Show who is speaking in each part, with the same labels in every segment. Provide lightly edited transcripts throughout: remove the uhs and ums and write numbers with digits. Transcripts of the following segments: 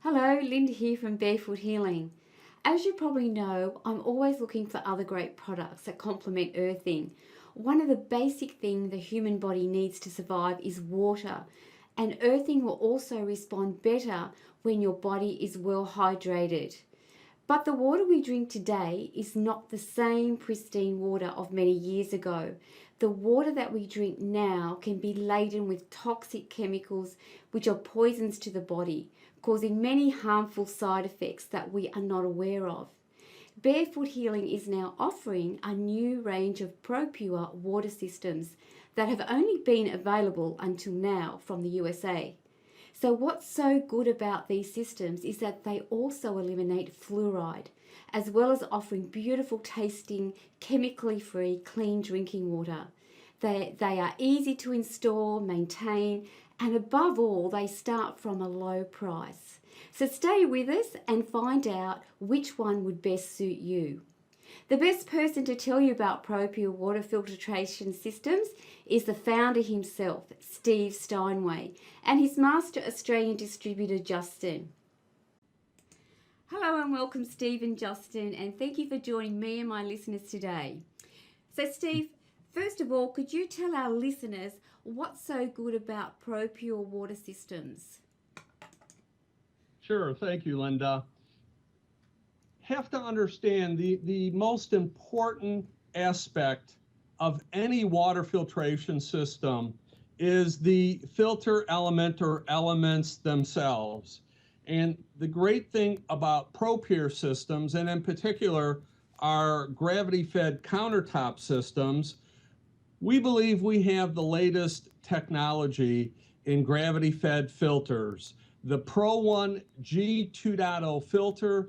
Speaker 1: Hello, Linda here from Barefoot Healing. As you probably know, I'm always looking for other great products that complement earthing. One of the basic things the human body needs to survive is water, and earthing will also respond better when your body is well hydrated. But the water we drink today is not the same pristine water of many years ago. The water that we drink now can be laden with toxic chemicals which are poisons to the body, causing many harmful side effects that we are not aware of. Barefoot Healing is now offering a new range of Propur water systems that have only been available until now from the USA. So what's so good about these systems is that they also eliminate fluoride, as well as offering beautiful tasting, chemically free, clean drinking water. They are easy to install, maintain, and above all, they start from a low price. So stay with us and find out which one would best suit you. The best person to tell you about Propur water filtration systems is the founder himself, Steve Steinway, and his master Australian distributor, Justin. Hello and welcome, Steve and Justin, and thank you for joining me and my listeners today. So, Steve, first of all, could you tell our listeners what's so good about Propur water systems?
Speaker 2: Sure, thank you, Linda. Have to understand the most important aspect of any water filtration system is the filter element or elements themselves. And the great thing about Propur systems, and in particular our gravity-fed countertop systems, we believe we have the latest technology in gravity-fed filters. The Pro One G 2.0 filter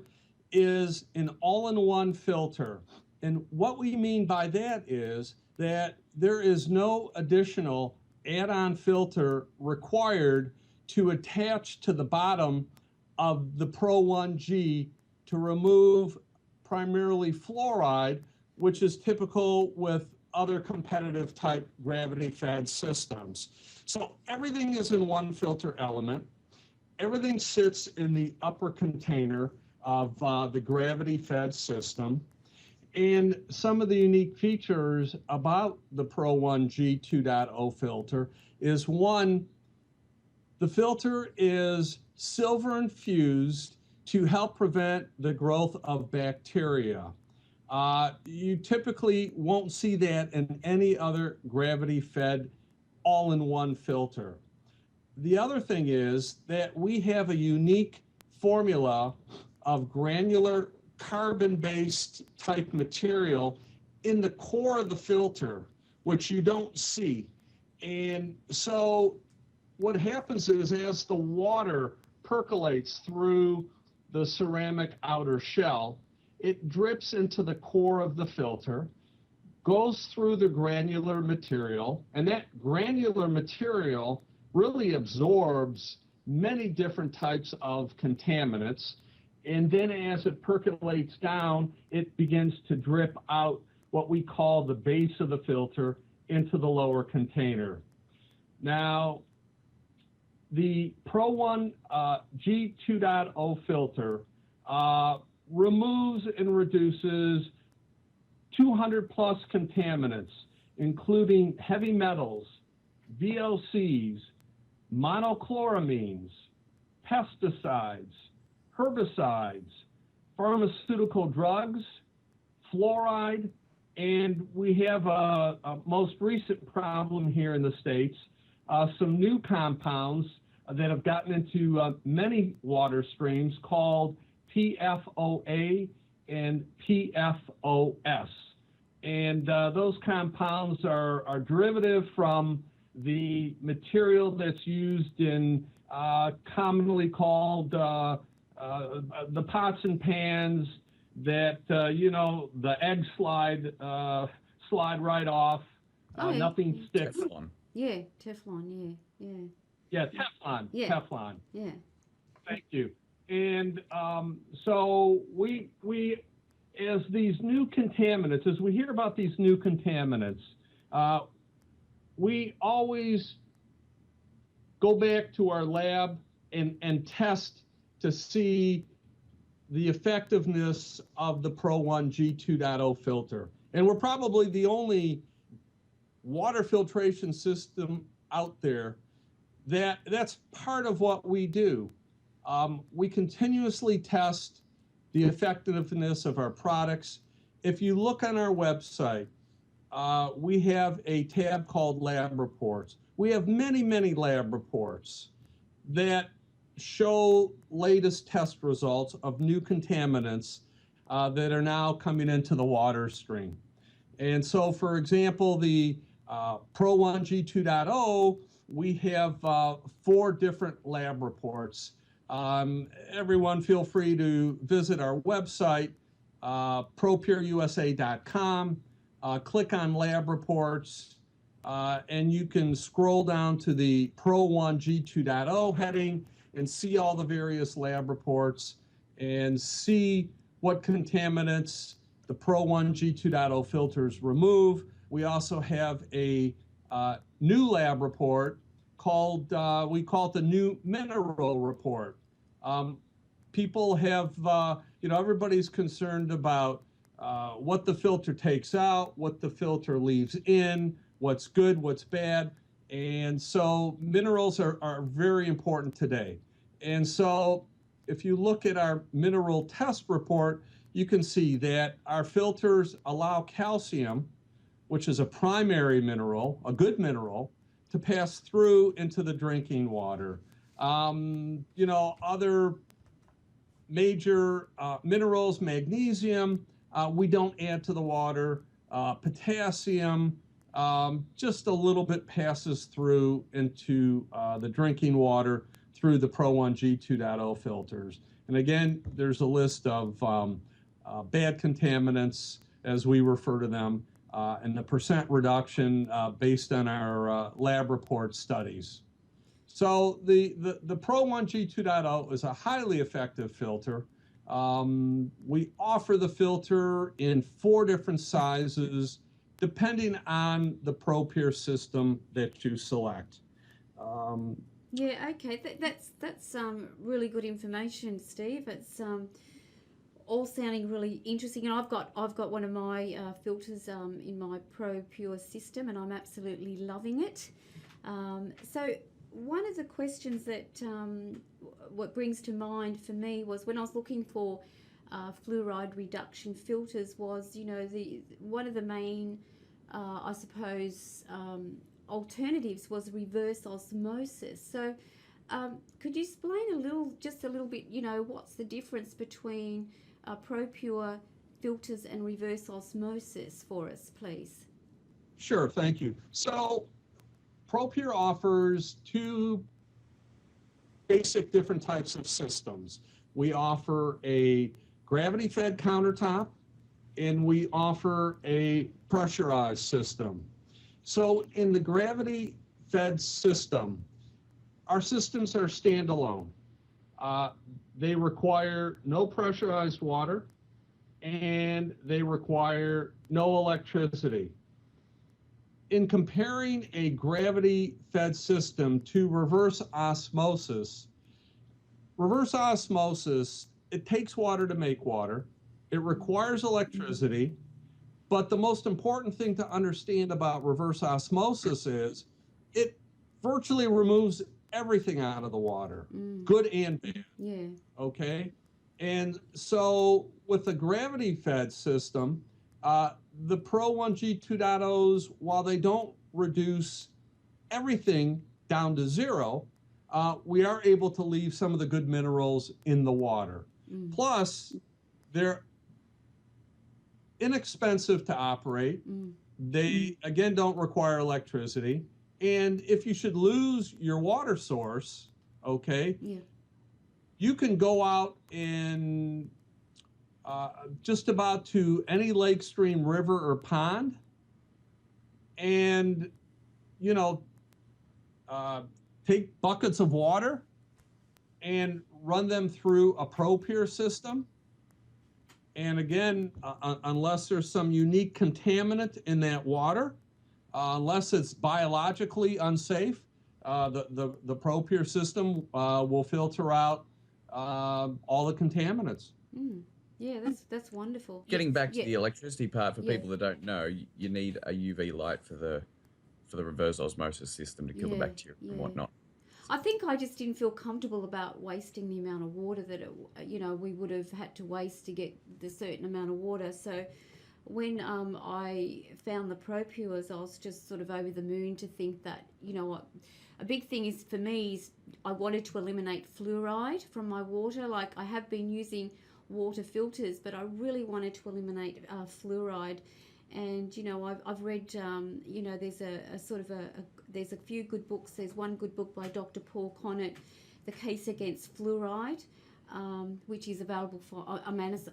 Speaker 2: is an all-in-one filter. And what we mean by that is that there is no additional add-on filter required to attach to the bottom of the Pro One G to remove primarily fluoride, which is typical with other competitive type gravity-fed systems. So everything is in one filter element. Everything sits in the upper container of the gravity-fed system. And some of the unique features about the Pro One G 2.0 filter is, one, the filter is silver infused to help prevent the growth of bacteria. You typically won't see that in any other gravity-fed all-in-one filter. The other thing is that we have a unique formula of granular carbon-based type material in the core of the filter, which you don't see. And so what happens is, as the water percolates through the ceramic outer shell, it drips into the core of the filter, goes through the granular material, and that granular material really absorbs many different types of contaminants. And then as it percolates down, it begins to drip out what we call the base of the filter into the lower container. Now, the Pro One G 2.0 filter removes and reduces 200 plus contaminants, including heavy metals, VOCs, monochloramines, pesticides, herbicides, pharmaceutical drugs, fluoride, and we have a most recent problem here in the States, some new compounds that have gotten into many water streams called PFOA and PFOS. And those compounds are derivative from the material that's used in commonly called the pots and pans that, the eggs slide right off, nothing sticks.
Speaker 1: Teflon. Yeah, Teflon, yeah.
Speaker 2: Yeah, Teflon,
Speaker 1: yeah.
Speaker 2: Teflon.
Speaker 1: Yeah.
Speaker 2: Thank you. And so we, as these new contaminants, as we hear about these new contaminants, we always go back to our lab and test to see the effectiveness of the Pro 1 G2.0 filter. And we're probably the only water filtration system out there that's part of what we do. We continuously test the effectiveness of our products. If you look on our website, we have a tab called Lab Reports. We have many, many lab reports that show latest test results of new contaminants that are now coming into the water stream. And so, for example, the Pro 1 G2.0, we have 4 different lab reports. Everyone feel free to visit our website, propurusa.com, click on lab reports, and you can scroll down to the Pro 1 G2.0 heading and see all the various lab reports and see what contaminants the Pro 1 G2.0 filters remove. We also have a new lab report called, we call it the new mineral report. People have, everybody's concerned about what the filter takes out, what the filter leaves in, what's good, what's bad. And so minerals are very important today. And so if you look at our mineral test report, you can see that our filters allow calcium, which is a primary mineral, a good mineral, to pass through into the drinking water. Other major minerals, magnesium, we don't add to the water. Potassium, just a little bit passes through into the drinking water through the Pro 1 G2.0 filters. And again, there's a list of bad contaminants, as we refer to them, and the percent reduction based on our lab report studies. So the Pro 1 G2.0 is a highly effective filter. We offer the filter in 4 different sizes, depending on the Propur system that you select.
Speaker 1: Yeah, okay, that's really good information, Steve. It's all sounding really interesting, and I've got one of my filters in my Propur system, and I'm absolutely loving it. So one of the questions that what brings to mind for me was when I was looking for fluoride reduction filters was, one of the main, I suppose, alternatives was reverse osmosis. So could you explain just a little bit, what's the difference between Propur filters and reverse osmosis for us, please?
Speaker 2: Sure, thank you. So Propur offers 2 basic different types of systems. We offer a gravity-fed countertop, and we offer a pressurized system. So in the gravity-fed system, our systems are standalone. They require no pressurized water, and they require no electricity. In comparing a gravity-fed system to reverse osmosis, it takes water to make water. It requires electricity. But the most important thing to understand about reverse osmosis is it virtually removes everything out of the water, good and bad.
Speaker 1: Yeah.
Speaker 2: Okay? And so with the gravity-fed system, the Pro 1 G2.0s, while they don't reduce everything down to 0, we are able to leave some of the good minerals in the water. Plus, they're inexpensive to operate. They, again, don't require electricity. And if you should lose your water source, okay, you can go out and just about to any lake, stream, river, or pond, and, take buckets of water and run them through a Propur system. And again, unless there's some unique contaminant in that water, unless it's biologically unsafe, the Propur system will filter out all the contaminants.
Speaker 1: Mm. Yeah, that's wonderful.
Speaker 3: Getting back to
Speaker 1: Yeah,
Speaker 3: the electricity part, for
Speaker 1: yeah,
Speaker 3: people that don't know, you need a UV light for the reverse osmosis system to kill the
Speaker 1: yeah,
Speaker 3: bacteria and
Speaker 1: yeah.
Speaker 3: whatnot.
Speaker 1: I think I just didn't feel comfortable about wasting the amount of water that we would have had to waste to get the certain amount of water. So when I found the Propures, I was just sort of over the moon to think that, what a big thing is for me is I wanted to eliminate fluoride from my water. Like, I have been using water filters, but I really wanted to eliminate fluoride. And I've read, there's a sort of there's a few good books. There's one good book by Dr. Paul Connett, The Case Against Fluoride, which is available for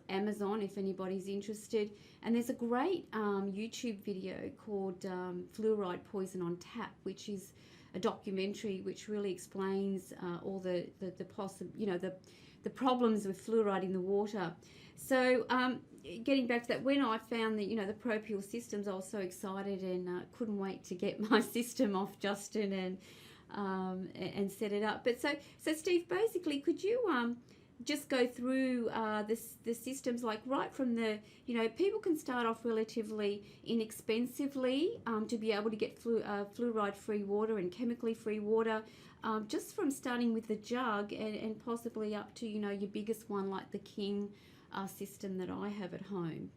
Speaker 1: Amazon if anybody's interested. And there's a great YouTube video called Fluoride Poison on Tap, which is a documentary which really explains all the the problems with fluoride in the water. So getting back to that, when I found the Propur systems, I was so excited and couldn't wait to get my system off Justin and set it up. But so Steve, basically, could you just go through the systems, like right from the, people can start off relatively inexpensively to be able to get fluoride-free water and chemically-free water, just from starting with the jug and possibly up to, your biggest one like the King system that I have at home.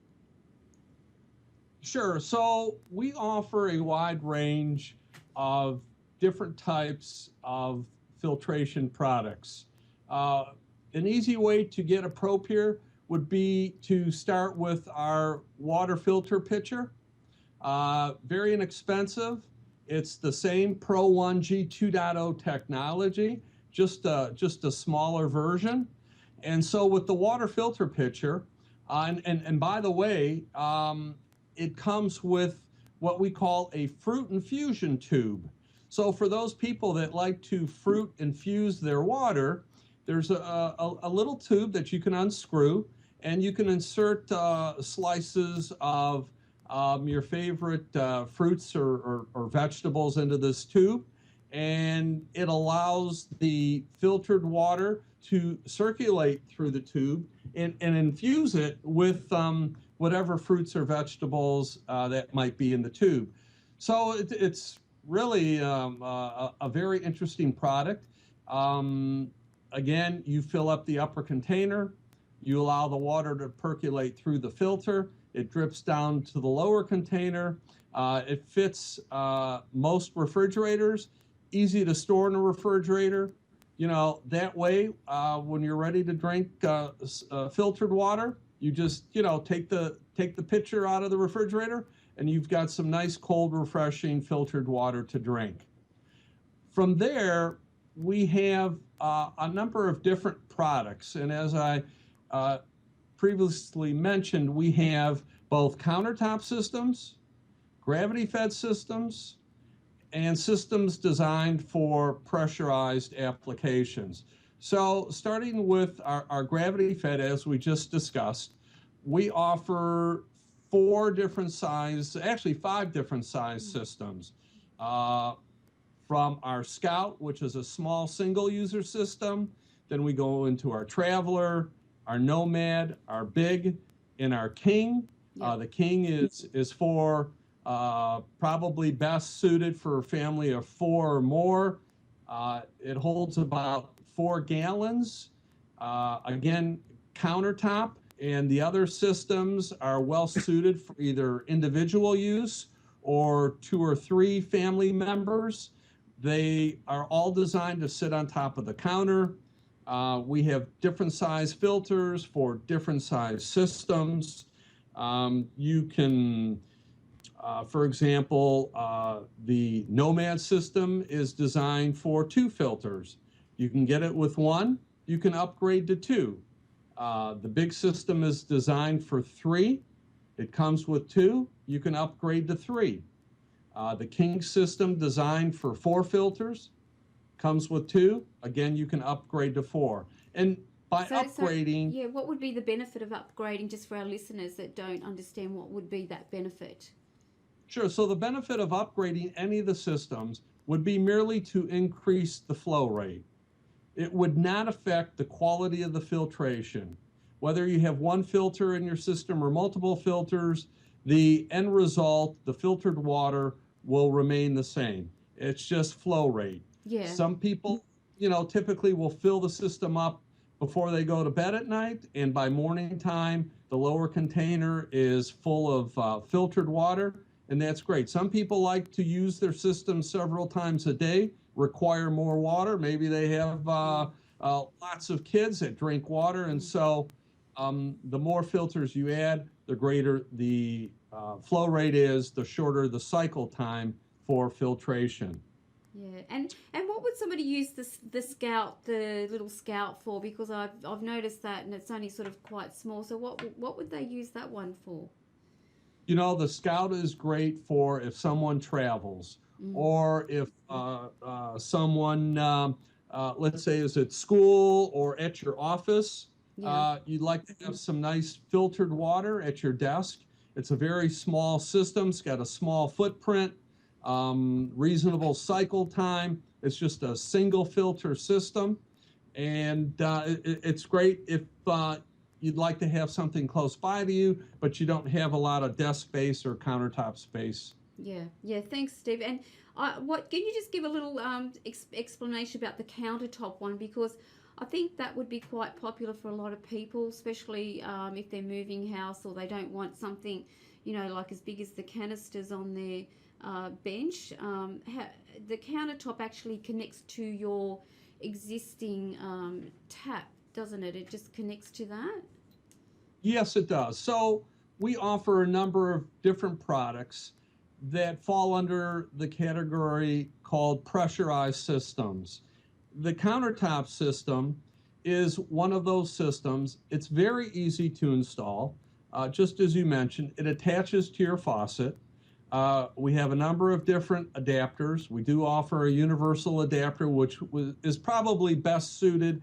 Speaker 2: Sure. So we offer a wide range of different types of filtration products. An easy way to get a Propur would be to start with our water filter pitcher. Very inexpensive. It's the same Pro 1G 2.0 technology, just a smaller version. And so with the water filter pitcher, and by the way, it comes with what we call a fruit infusion tube. So for those people that like to fruit infuse their water, there's a little tube that you can unscrew, and you can insert slices of your favorite fruits or vegetables into this tube, and it allows the filtered water to circulate through the tube and infuse it with whatever fruits or vegetables that might be in the tube. So it's really a very interesting product. Again, you fill up the upper container, you allow the water to percolate through the filter, it drips down to the lower container. It fits most refrigerators, easy to store in a refrigerator. That way, when you're ready to drink filtered water, you just, take the pitcher out of the refrigerator, and you've got some nice, cold, refreshing filtered water to drink. From there, we have a number of different products, and as I previously mentioned, we have both countertop systems, gravity-fed systems, and systems designed for pressurized applications. So starting with our gravity-fed, as we just discussed, we offer 5 different size systems. From our Scout, which is a small single-user system, then we go into our Traveler, our Nomad, our Big, and our King. Yep. The King is for probably best suited for a family of 4 or more. It holds about 4 gallons. Again, countertop, and the other systems are well suited for either individual use or 2 or 3 family members. They are all designed to sit on top of the counter. We have different size filters for different size systems. You can, for example, the Nomad system is designed for 2 filters. You can get it with 1. You can upgrade to 2. The Big system is designed for 3. It comes with 2. You can upgrade to 3. The King system, designed for 4 filters, comes with 2. Again, you can upgrade to 4. And by upgrading...
Speaker 1: So, what would be the benefit of upgrading, just for our listeners that don't understand what would be that benefit?
Speaker 2: Sure. So the benefit of upgrading any of the systems would be merely to increase the flow rate. it would not affect the quality of the filtration. Whether you have one filter in your system or multiple filters, the end result, the filtered water, will remain the same. It's just flow rate.
Speaker 1: Yeah.
Speaker 2: Some people, typically will fill the system up before they go to bed at night, and by morning time, the lower container is full of filtered water, and that's great. Some people like to use their system several times a day, require more water. Maybe they have lots of kids that drink water, and so the more filters you add, the greater the flow rate is, the shorter the cycle time for filtration.
Speaker 1: Yeah, and what would somebody use the little Scout for? Because I've noticed that, and it's only sort of quite small. So what would they use that one for?
Speaker 2: The Scout is great for if someone travels, or if someone, let's say, is at school or at your office.
Speaker 1: Yeah.
Speaker 2: You'd like to have some nice filtered water at your desk. It's a very small system. It's got a small footprint, reasonable cycle time. It's just a single filter system. And it's great if you'd like to have something close by to you, but you don't have a lot of desk space or countertop space.
Speaker 1: Yeah. Thanks, Steve. And what can you just give a little explanation about the countertop one? Because I think that would be quite popular for a lot of people, especially if they're moving house or they don't want something, like as big as the canisters on their bench. The countertop actually connects to your existing tap, doesn't it? It just connects to that?
Speaker 2: Yes, it does. So we offer a number of different products that fall under the category called pressurized systems. The countertop system is one of those systems. It's very easy to install. Just as you mentioned, it attaches to your faucet. We have a number of different adapters. We do offer a universal adapter, which is probably best suited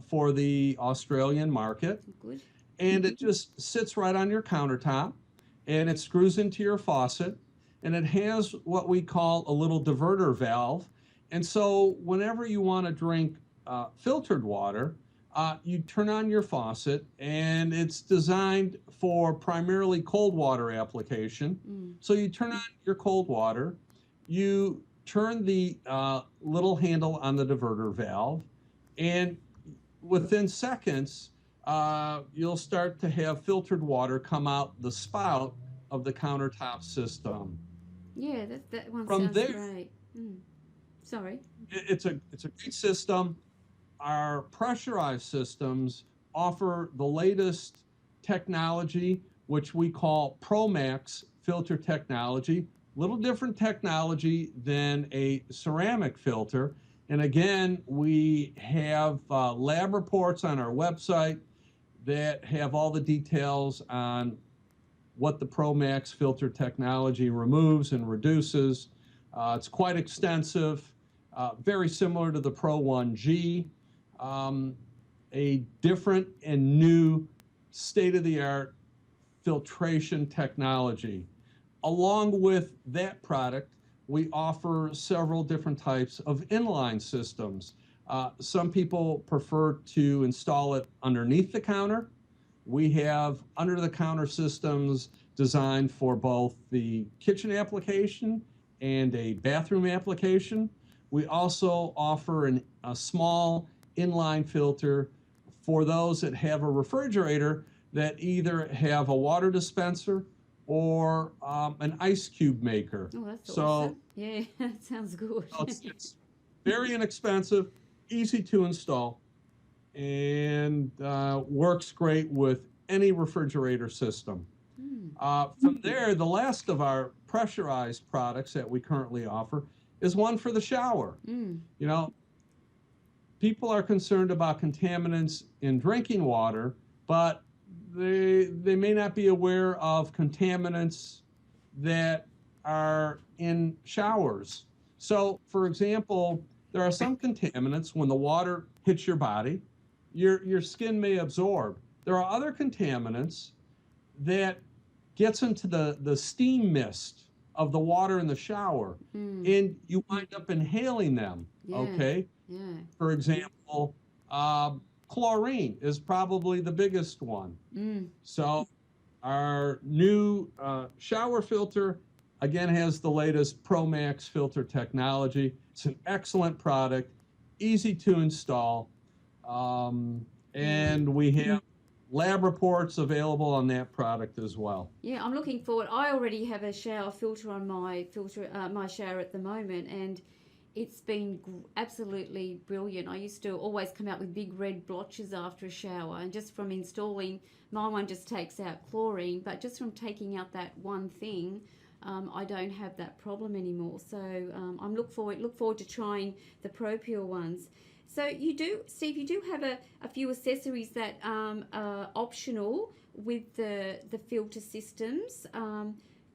Speaker 2: for the Australian market.
Speaker 1: Good.
Speaker 2: And it just sits right on your countertop, and it screws into your faucet, and it has what we call a little diverter valve. And so whenever you want to drink filtered water, you turn on your faucet, and it's designed for primarily cold water application. So you turn on your cold water, you turn the little handle on the diverter valve, and within seconds, you'll start to have filtered water come out the spout of the countertop system.
Speaker 1: Yeah, that one
Speaker 2: From
Speaker 1: sounds
Speaker 2: there,
Speaker 1: great. Sorry.
Speaker 2: it's a great system. Our pressurized systems offer the latest technology, which we call ProMax filter technology. Little different technology than a ceramic filter. And again, we have lab reports on our website that have all the details on what the ProMax filter technology removes and reduces. It's quite extensive, very similar to the Pro 1G, a different and new state-of-the-art filtration technology. Along with that product, we offer several different types of inline systems. Some people prefer to install it underneath the counter. We have under-the-counter systems designed for both the kitchen application and a bathroom application. We also offer a small inline filter for those that have a refrigerator that either have a water dispenser or an ice cube maker.
Speaker 1: Oh, that's awesome. Yeah, that sounds good.
Speaker 2: It's very inexpensive, easy to install, and works great with any refrigerator system. From there, the last of our pressurized products that we currently offer is one for the shower. People are concerned about contaminants in drinking water, but they may not be aware of contaminants that are in showers. So, for example, there are some contaminants when the water hits your body, your skin may absorb. There are other contaminants that gets into the steam mist of the water in the shower, and you wind up inhaling them, okay?
Speaker 1: Yeah.
Speaker 2: For example, chlorine is probably the biggest one.
Speaker 1: Mm.
Speaker 2: So our new shower filter, again, has the latest Pro Max filter technology. It's an excellent product, easy to install,
Speaker 1: Yeah.
Speaker 2: and we have lab reports available on that product as well.
Speaker 1: Yeah, I'm looking forward. I already have a shower filter on my shower at the moment, and it's been absolutely brilliant. I used to always come out with big red blotches after a shower, and just from installing, my one just takes out chlorine, but just from taking out that one thing, I don't have that problem anymore. So I'm look forward to trying the Propur ones. So you do, Steve, you do have a few accessories that are optional with the filter systems.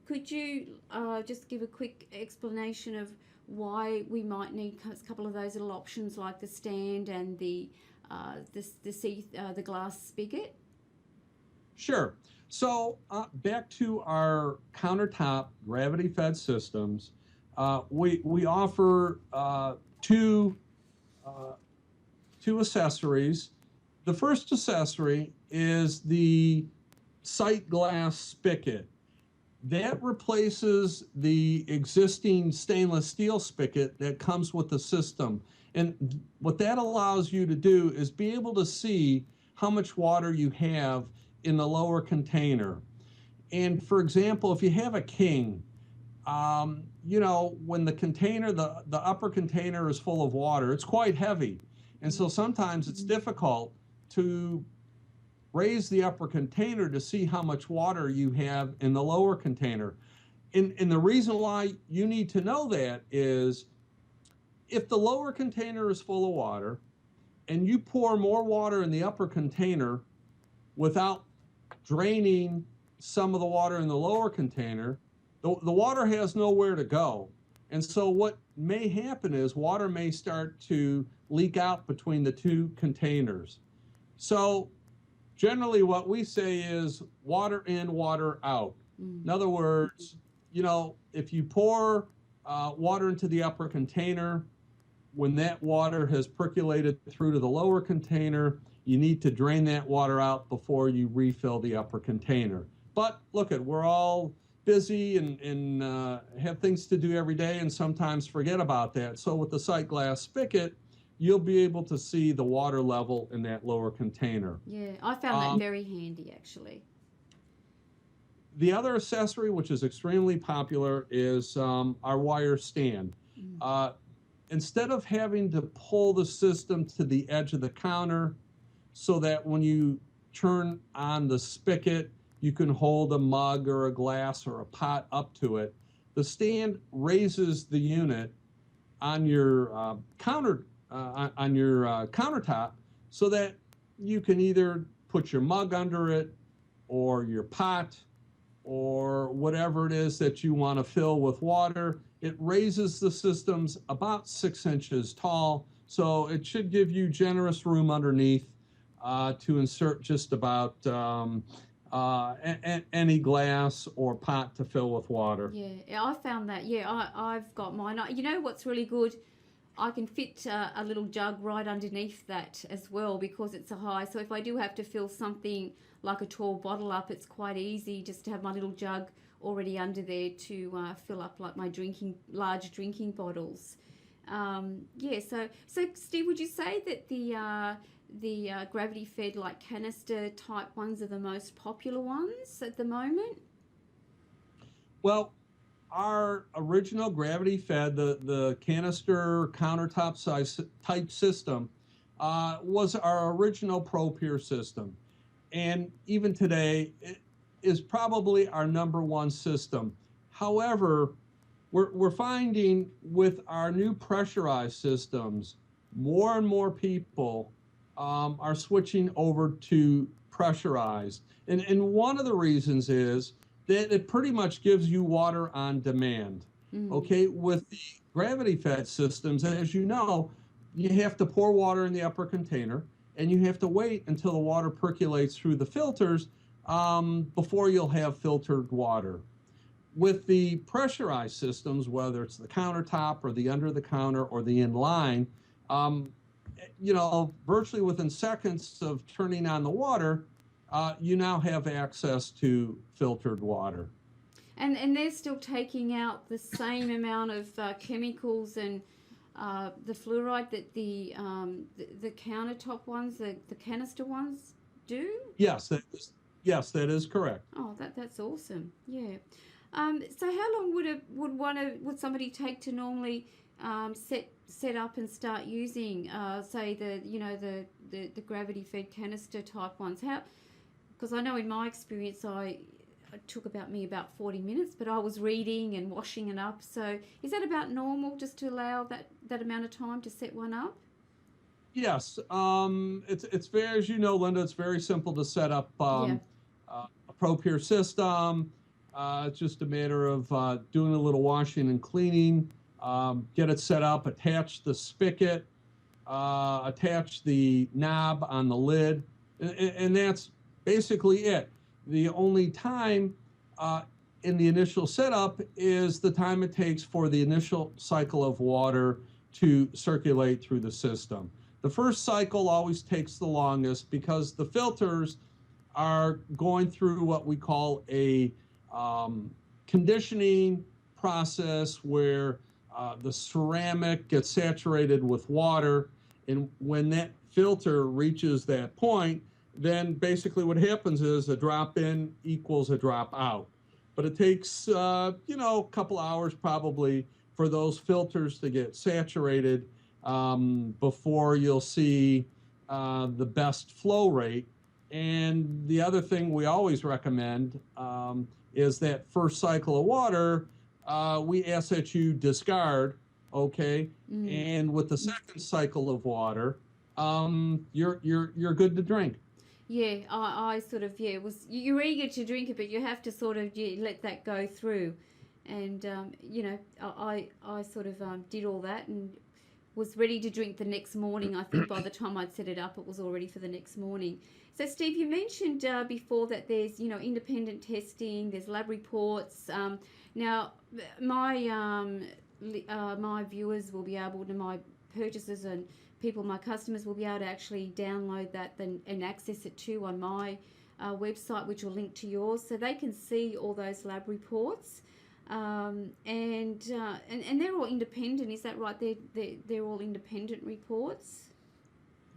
Speaker 1: Could you just give a quick explanation of why we might need a couple of those little options like the stand and the glass spigot?
Speaker 2: Sure. So back to our countertop gravity-fed systems, we offer two accessories. The first accessory is the sight glass spigot. That replaces the existing stainless steel spigot that comes with the system. And what that allows you to do is be able to see how much water you have in the lower container. And for example, if you have a king, when the container, the upper container is full of water, it's quite heavy. And so sometimes it's difficult to raise the upper container to see how much water you have in the lower container. And the reason why you need to know that is if the lower container is full of water and you pour more water in the upper container without draining some of the water in the lower container, the water has nowhere to go. And so what may happen is water may start to leak out between the two containers. So generally what we say is water in, water out. In other words, if you pour water into the upper container, when that water has percolated through to the lower container, you need to drain that water out before you refill the upper container. But look, we're all busy and have things to do every day and sometimes forget about that. So with the sight glass spigot, you'll be able to see the water level in that lower container.
Speaker 1: Yeah, I found that very handy actually.
Speaker 2: The other accessory, which is extremely popular, is our wire stand. Instead of having to pull the system to the edge of the counter so that when you turn on the spigot, you can hold a mug or a glass or a pot up to it, the stand raises the unit on your countertop so that you can either put your mug under it or your pot or whatever it is that you want to fill with water. It raises the systems about 6 inches tall, so it should give you generous room underneath to insert just about any glass or pot to fill with water.
Speaker 1: Yeah, I found that. Yeah, I've got mine. You know what's really good? I can fit a little jug right underneath that as well because it's a high. So if I do have to fill something like a tall bottle up, it's quite easy just to have my little jug already under there to fill up like my large drinking bottles. So Steve, would you say that the gravity fed like canister type ones are the most popular ones at the moment?
Speaker 2: Well, our original gravity fed, the canister countertop size type system, was our original Propur system. And even today, it is probably our #1 system. However, we're finding with our new pressurized systems, more and more people are switching over to pressurized. And one of the reasons is that it pretty much gives you water on demand. Okay, with the gravity fed systems, as you know, you have to pour water in the upper container and you have to wait until the water percolates through the filters before you'll have filtered water. With the pressurized systems, whether it's the countertop or the under the counter or the inline, um, virtually within seconds of turning on the water, you now have access to filtered water.
Speaker 1: And they're still taking out the same amount of chemicals and the fluoride that the countertop ones, the canister ones do?
Speaker 2: Yes, that is correct.
Speaker 1: Oh, that's awesome. Yeah. So how long would somebody take to normally set up and start using say the gravity fed canister type ones? How, because I know in my experience it took about 40 minutes, but I was reading and washing it up. So is that about normal, just to allow that amount of time to set one up?
Speaker 2: Yes, it's very, as you know, Linda, it's very simple to set up a Propur system. It's just a matter of doing a little washing and cleaning, get it set up, attach the spigot, attach the knob on the lid, and that's basically it. The only time in the initial setup is the time it takes for the initial cycle of water to circulate through the system. The first cycle always takes the longest because the filters are going through what we call a conditioning process where the ceramic gets saturated with water, and when that filter reaches that point, then basically what happens is a drop in equals a drop out. But it takes, a couple hours probably for those filters to get saturated before you'll see the best flow rate. And the other thing we always recommend is that first cycle of water, we ask that you discard, okay? And with the second cycle of water, you're good to drink.
Speaker 1: Yeah, I sort of, it was, you're eager to drink it, but you have to sort of let that go through. And, I sort of did all that and was ready to drink the next morning. I think by the time I'd set it up, it was all ready for the next morning. So, Steve, you mentioned before that there's, independent testing, there's lab reports. Now, my viewers will be able to, my purchasers and my customers will be able to actually download that and access it too on my website, which will link to yours, so they can see all those lab reports. And they're all independent, is that right? They're all independent reports?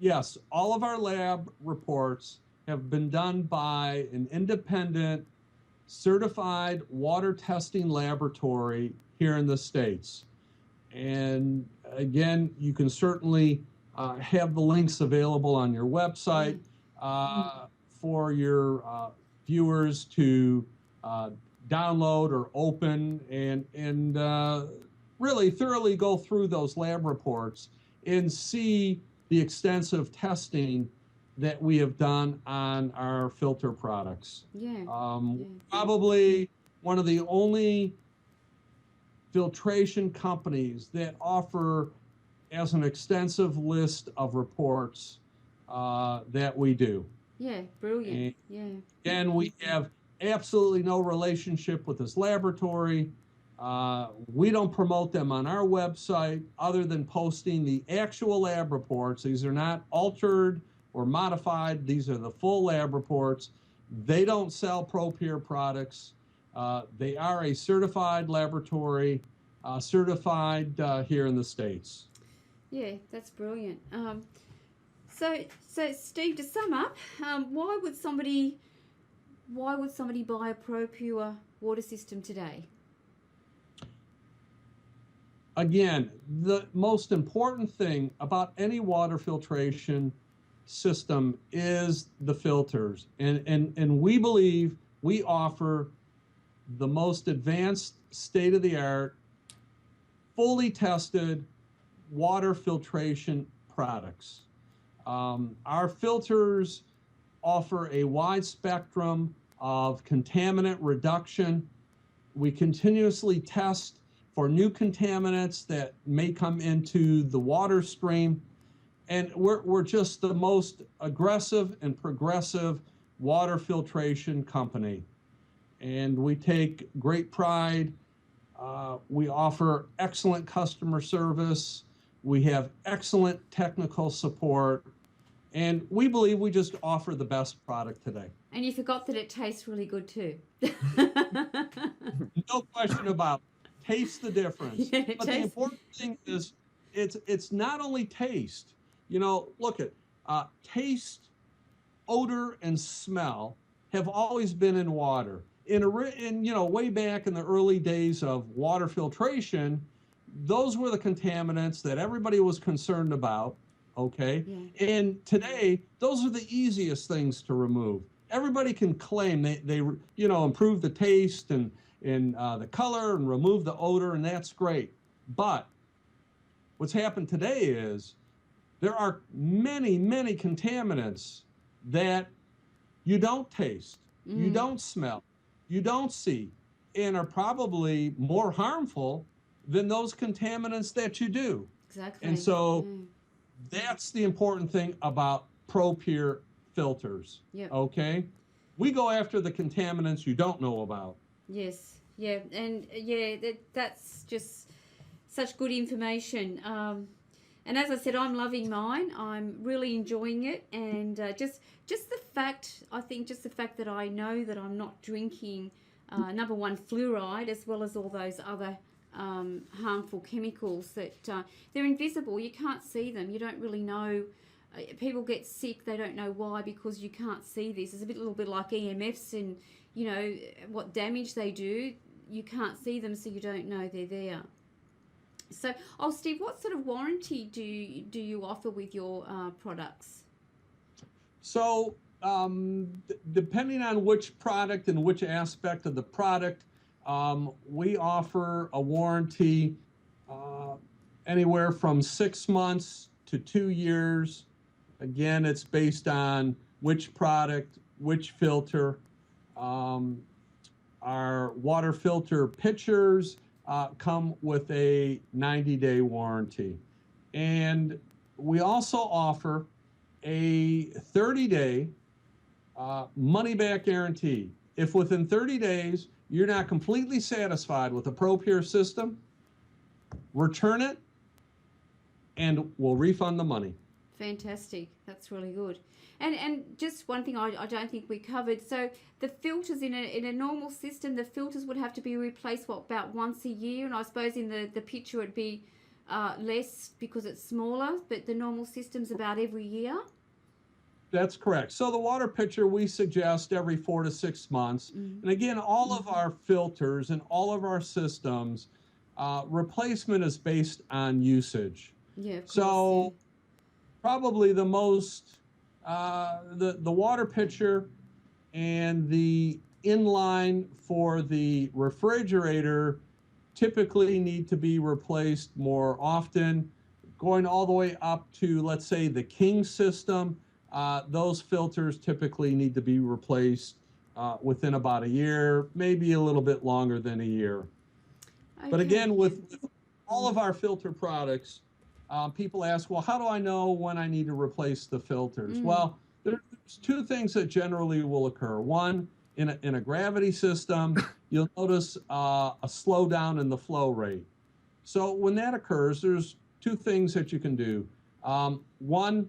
Speaker 2: Yes, all of our lab reports have been done by an independent certified water testing laboratory here in the States. And again, you can certainly have the links available on your website for your viewers to download or open and really thoroughly go through those lab reports and see the extensive testing that we have done on our filter products. Probably one of the only filtration companies that offer as an extensive list of reports that we do.
Speaker 1: Yeah, brilliant.
Speaker 2: And we have absolutely no relationship with this laboratory. We don't promote them on our website other than posting the actual lab reports. These are not altered or modified. These are the full lab reports. They don't sell Propur products. They are a certified laboratory, certified here in the States.
Speaker 1: Yeah, that's brilliant. So Steve, to sum up, why would somebody buy a Propur water system today?
Speaker 2: Again, the most important thing about any water filtration system is the filters. And we believe we offer the most advanced, state-of-the-art, fully tested water filtration products. Our filters offer a wide spectrum of contaminant reduction. We continuously test for new contaminants that may come into the water stream. And we're just the most aggressive and progressive water filtration company. And we take great pride. We offer excellent customer service. We have excellent technical support, and we believe we just offer the best product today.
Speaker 1: And you forgot that it tastes really good too.
Speaker 2: No question about it. Taste the difference.
Speaker 1: Yeah,
Speaker 2: But the important thing is it's not only taste. You know, look at taste, odor, and smell have always been in water. In you know, way back in the early days of water filtration, those were the contaminants that everybody was concerned about. Okay.
Speaker 1: Yeah.
Speaker 2: And today, those are the easiest things to remove. Everybody can claim they you know, improve the taste and the color and remove the odor, and that's great. But what's happened today is there are many, many contaminants that you don't taste, you don't smell, you don't see, and are probably more harmful than those contaminants that you do.
Speaker 1: Exactly.
Speaker 2: And so that's the important thing about Propur filters.
Speaker 1: Yep.
Speaker 2: Okay? We go after the contaminants you don't know about.
Speaker 1: Yes. Yeah. And yeah, that's just such good information. And as I said, I'm loving mine. I'm really enjoying it, and just the fact, I think, just the fact that I know that I'm not drinking number one, fluoride, as well as all those other harmful chemicals that they're invisible. You can't see them. You don't really know. People get sick. They don't know why, because you can't see this. It's a little bit like EMFs, and you know what damage they do. You can't see them, so you don't know they're there. So, Steve, what sort of warranty do you offer with your products?
Speaker 2: So, depending on which product and which aspect of the product, we offer a warranty anywhere from 6 months to 2 years. Again, it's based on which product, which filter. Our water filter pitchers come with a 90-day warranty. And we also offer a 30-day money-back guarantee. If within 30 days you're not completely satisfied with the Propur system, return it and we'll refund the money.
Speaker 1: Fantastic. That's really good. And just one thing I don't think we covered. So the filters in a normal system, the filters would have to be replaced, about once a year? And I suppose in the picture it'd be less because it's smaller, but the normal system's about every year?
Speaker 2: That's correct. So the water pitcher, we suggest every 4 to 6 months. And again, all of our filters and all of our systems, replacement is based on usage.
Speaker 1: Yeah, of course.
Speaker 2: So probably the most, the water pitcher and the inline for the refrigerator typically need to be replaced more often. Going all the way up to, let's say, the King system, those filters typically need to be replaced within about a year, maybe a little bit longer than a year. Okay. But again, with all of our filter products, people ask, well, how do I know when I need to replace the filters? Well, there's 2 things that generally will occur. One, in a gravity system, you'll notice a slowdown in the flow rate. So when that occurs, there's 2 things that you can do. One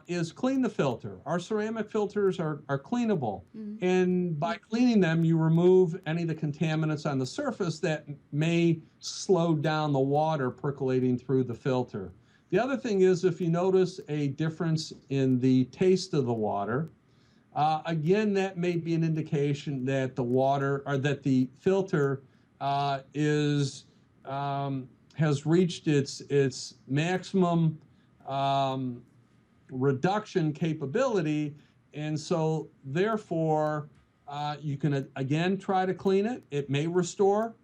Speaker 2: is clean the filter. Our ceramic filters are cleanable. And by cleaning them, you remove any of the contaminants on the surface that may slow down the water percolating through the filter. The other thing is, if you notice a difference in the taste of the water, again, that may be an indication that the water, or that the filter has reached its maximum reduction capability, and so therefore you can again try to clean it. It may restore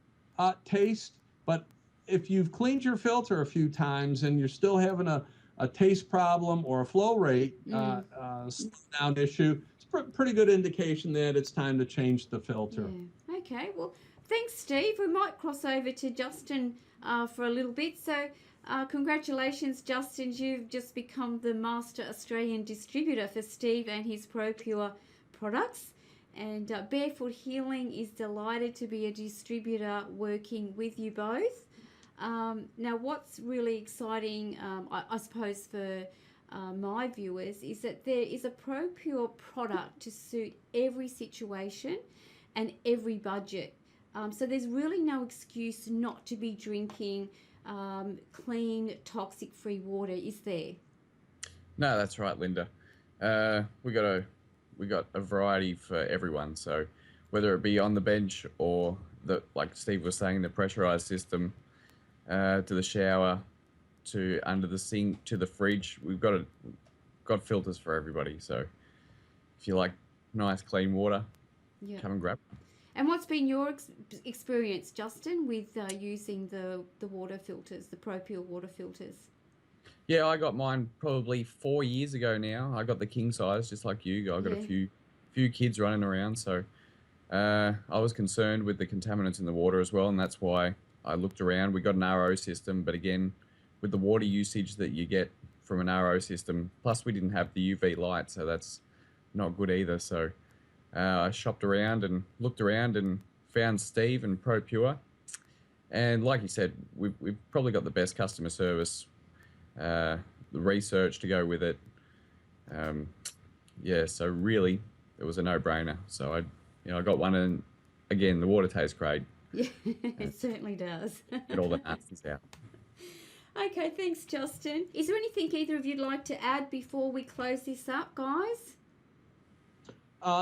Speaker 2: taste, but if you've cleaned your filter a few times and you're still having a taste problem or a flow rate slowdown issue, it's a pretty good indication that it's time to change the filter.
Speaker 1: Yeah. Okay, well, thanks, Steve. We might cross over to Justin for a little bit. So congratulations, Justin. You've just become the Master Australian Distributor for Steve and his Propur products. And Barefoot Healing is delighted to be a distributor working with you both. Now, what's really exciting, I suppose, for my viewers is that there is a Propur product to suit every situation and every budget. So there's really no excuse not to be drinking clean, toxic-free water, is there?
Speaker 3: No, that's right, Linda. We got a variety for everyone. So whether it be on the bench or like Steve was saying, the pressurized system, to the shower, to under the sink, to the fridge, we've got filters for everybody. So if you like nice clean water,
Speaker 1: Yeah.
Speaker 3: come and grab it.
Speaker 1: And what's been your experience, Justin, with using the water filters, the Propur water filters?
Speaker 3: Yeah, I got mine probably 4 years ago now. I got the king size, just like you. I got a few kids running around, so I was concerned with the contaminants in the water as well, and that's why I looked around. We got an RO system, but again, with the water usage that you get from an RO system, plus we didn't have the UV light, so that's not good either. So I shopped around and looked around and found Steve and Propur. And like you said, we've probably got the best customer service, the research to go with it. Yeah, so really, it was a no-brainer. So I got one, and again, the water tastes great.
Speaker 1: Yeah, it certainly does.
Speaker 3: Get all the nasties out.
Speaker 1: Okay, thanks, Justin. Is there anything either of you'd like to add before we close this up, guys?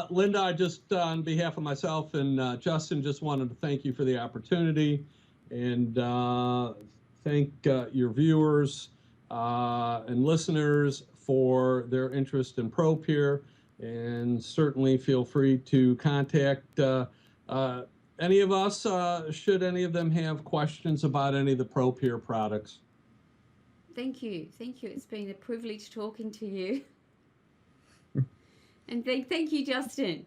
Speaker 2: Linda, I just, on behalf of myself and Justin, just wanted to thank you for the opportunity and thank your viewers and listeners for their interest in Propur, and certainly feel free to contact any of us should any of them have questions about any of the Propur products.
Speaker 1: Thank you. Thank you. It's been a privilege talking to you. And thank you, Justin.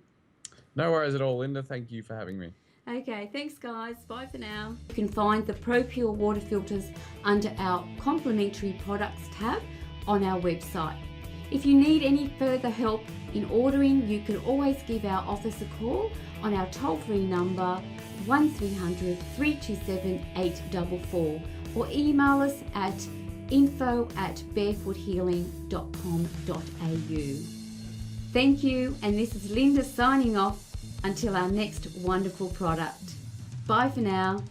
Speaker 3: No worries at all, Linda. Thank you for having me.
Speaker 1: Okay, thanks, guys. Bye for now. You can find the Propur water filters under our complimentary products tab on our website. If you need any further help in ordering, you can always give our office a call on our toll-free number 1300 327 844 or email us at info@barefoot.healing.com.au. Thank you, and this is Linda signing off until our next wonderful product. Bye for now.